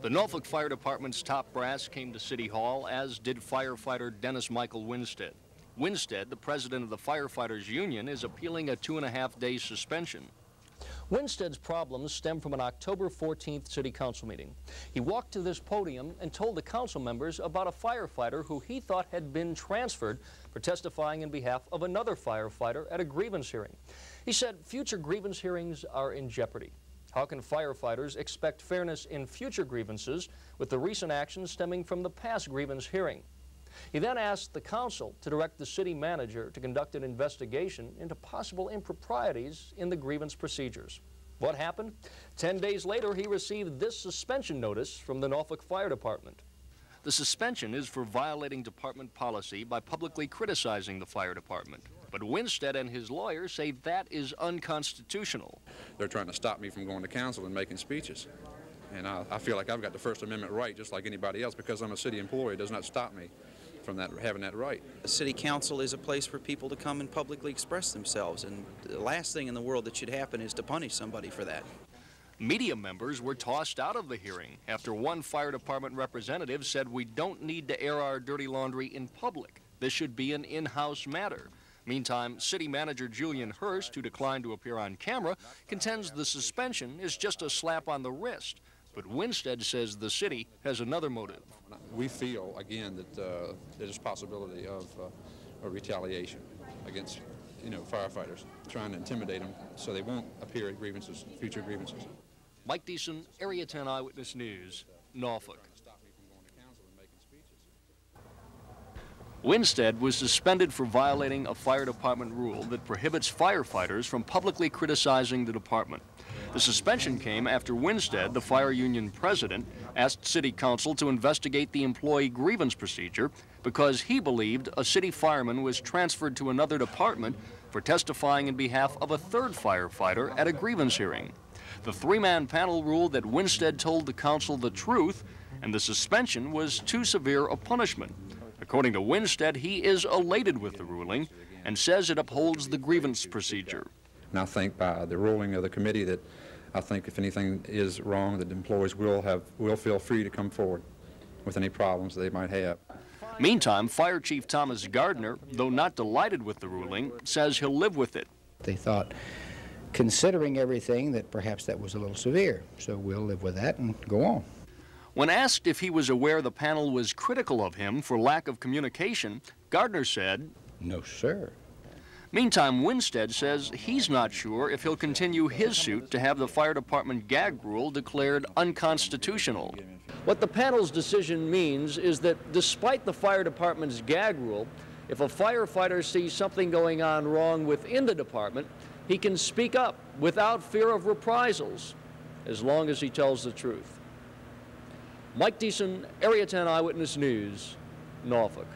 The Norfolk Fire Department's top brass came to City Hall, as did firefighter Dennis Michael Winstead. Winstead, the president of the Firefighters Union, is appealing a 2.5-day suspension. Winstead's problems stem from an October 14th City Council meeting. He walked to this podium and told the council members about a firefighter who he thought had been transferred for testifying in behalf of another firefighter at a grievance hearing. He said future grievance hearings are in jeopardy. How can firefighters expect fairness in future grievances with the recent actions stemming from the past grievance hearing? He then asked the council to direct the city manager to conduct an investigation into possible improprieties in the grievance procedures. What happened? 10 days later, he received this suspension notice from the Norfolk Fire Department. The suspension is for violating department policy by publicly criticizing the fire department. But Winstead and his lawyers say that is unconstitutional. They're trying to stop me from going to council and making speeches. And I feel like I've got the First Amendment right just like anybody else. Because I'm a city employee, it does not stop me from having that right. The city council is a place for people to come and publicly express themselves, and the last thing in the world that should happen is to punish somebody for that. Media members were tossed out of the hearing after one fire department representative said, "We don't need to air our dirty laundry in public. This should be an in-house matter." Meantime, City Manager Julian Hurst, who declined to appear on camera, contends the suspension is just a slap on the wrist. But Winstead says the city has another motive. We feel, again, that there's a possibility of a retaliation against, firefighters, trying to intimidate them so they won't appear at grievances, future grievances. Mike Deason, Area 10 Eyewitness News, Norfolk. Winstead was suspended for violating a fire department rule that prohibits firefighters from publicly criticizing the department. The suspension came after Winstead, the fire union president, asked City Council to investigate the employee grievance procedure because he believed a city fireman was transferred to another department for testifying in behalf of a third firefighter at a grievance hearing. The three-man panel ruled that Winstead told the council the truth and the suspension was too severe a punishment. According to Winstead, he is elated with the ruling and says it upholds the grievance procedure. And I think by the ruling of the committee that I think if anything is wrong, that employees will feel free to come forward with any problems they might have. Meantime, Fire Chief Thomas Gardner, though not delighted with the ruling, says he'll live with it. They thought, considering everything, that perhaps that was a little severe. So we'll live with that and go on. When asked if he was aware the panel was critical of him for lack of communication, Gardner said, "No, sir." Meantime, Winstead says he's not sure if he'll continue his suit to have the fire department gag rule declared unconstitutional. What the panel's decision means is that despite the fire department's gag rule, if a firefighter sees something going on wrong within the department, he can speak up without fear of reprisals, as long as he tells the truth. Mike Deason, Area 10 Eyewitness News, Norfolk.